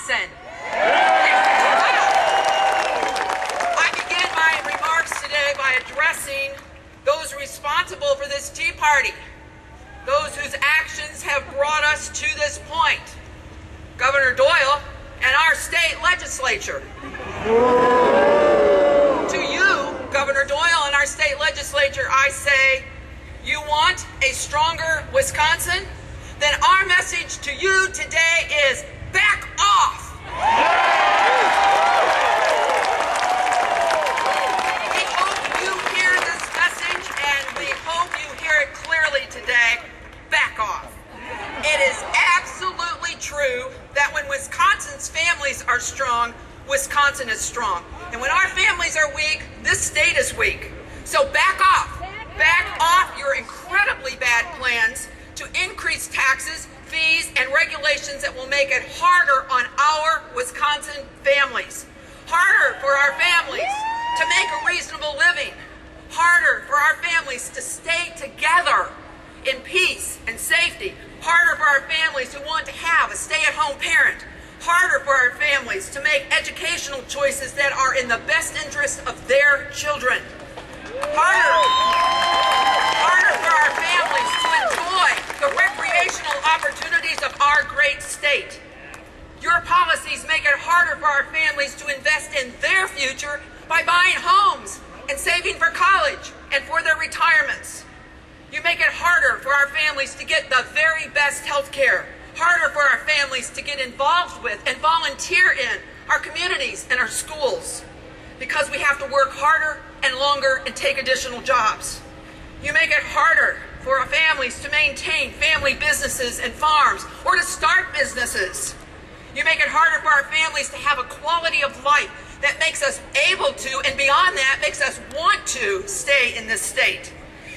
Wisconsin. I begin my remarks today by addressing those responsible for this Tea Party, those whose actions have brought us to this point. Governor Doyle and our state legislature. To you, Governor Doyle and our state legislature, I say, you want a stronger Wisconsin? Then our message to you today is back off. We hope you hear this message, and we hope you hear it clearly today. Back off. It is absolutely true that when Wisconsin's families are strong, Wisconsin is strong. And when our families are weak, this state is weak. So back off. Back off your incredibly bad plans to increase taxes, fees, and regulations that will make it harder on our Wisconsin families. Harder for our families to make a reasonable living. Harder for our families to stay together in peace and safety. Harder for our families who want to have a stay-at-home parent. Harder for our families to make educational choices that are in the best interest of their children. Harder for our families to enjoy the recreational opportunities of our great state. Your policies make it harder for our families to invest in their future by buying homes and saving for college and for their retirements. You make it harder for our families to get the very best health care. Harder for our families to get involved with and volunteer in our communities and our schools, because we have to work harder and longer and take additional jobs. You make it harder for our families to maintain family businesses and farms or to start businesses. You make it harder for our families to have a quality of life that makes us able to, and beyond that, makes us want to stay in this state.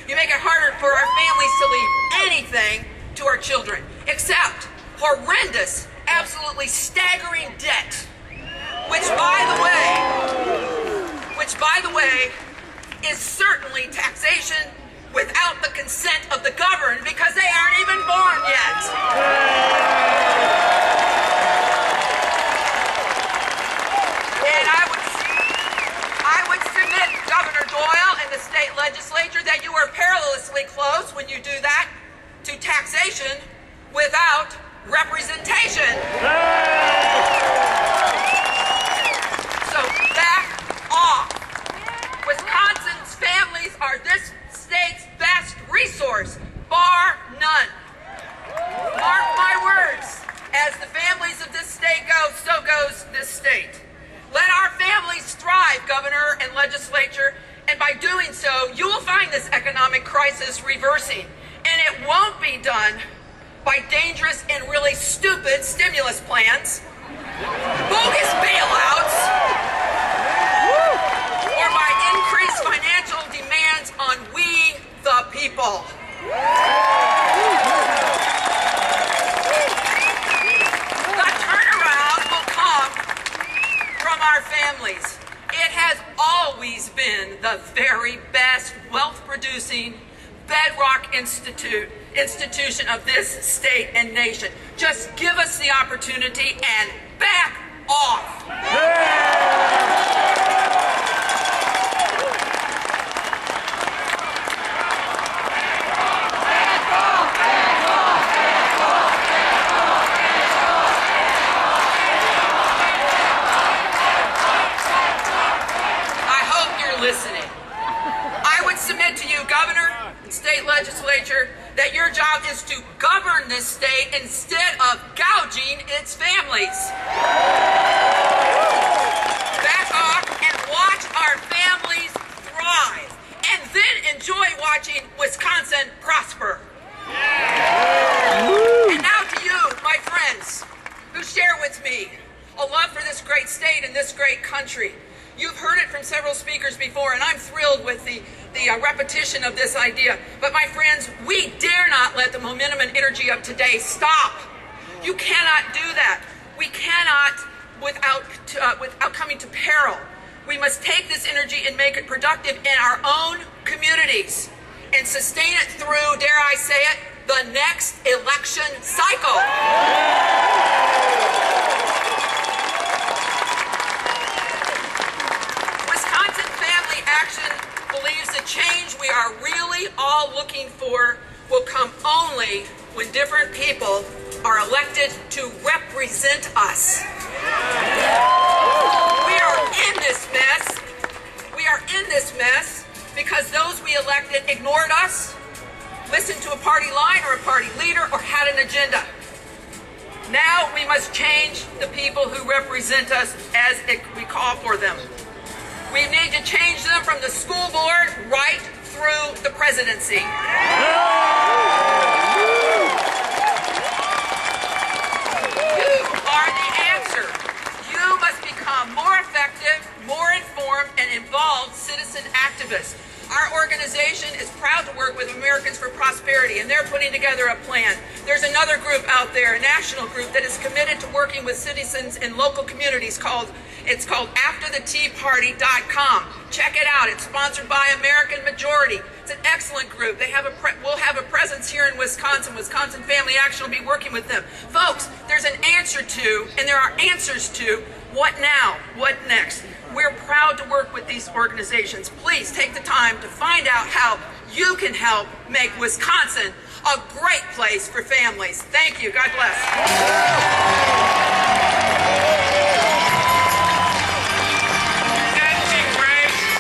You make it harder for our families to leave anything to our children, except horrendous, absolutely staggering debt, which by the way, is certainly taxation without the consent of the governed, because they aren't even born yet. And I would submit, Governor Doyle and the state legislature, that you are perilously close when you do that to taxation without representation. So back off. Wisconsin's families are this state's best resource, bar none. Mark my words, as the families of this state go, so goes this state. Let our families thrive, Governor and legislature, and by doing so, you will find this economic crisis reversing. And it won't be done by dangerous and really stupid stimulus plans, bogus bailouts, or by increased financial demands on we, the people. The turnaround will come from our families. It has always been the very best wealth-producing bedrock institution of this state and nation. Just give us the opportunity and back off. I hope you're listening. I would submit to you, Governor and state legislature, that your job is to govern this state instead of gouging its families. Back off and watch our families thrive, and then enjoy watching Wisconsin prosper. And now to you, my friends, who share with me a love for this great state and this great country. You've heard it from several speakers before, and I'm thrilled with the repetition of this idea. But my friends, we dare not let the momentum and energy of today stop. You cannot do that. We cannot without coming to peril. We must take this energy and make it productive in our own communities and sustain it through, dare I say it, the next election cycle. different people are elected to represent us. We are in this mess. We are in this mess because those we elected ignored us, listened to a party line or a party leader, or had an agenda. Now we must change the people who represent us as we call for them. We need to change them from the school board right through the presidency. You are the answer. You must become more effective, more informed, and involved citizen activists. Our organization is proud to work with Americans for Prosperity, and they're putting together a plan. There's another group out there, a national group, that is committed to working with citizens in local communities called AfterTheTeaParty.com. Check it out. It's sponsored by American Majority. It's an excellent group. We'll have a presence here in Wisconsin. Wisconsin Family Action will be working with them. Folks, there's an answer to, and there are answers to, what now? What next? We're proud to work with these organizations. Please take the time to find out how you can help make Wisconsin a great place for families. Thank you. God bless.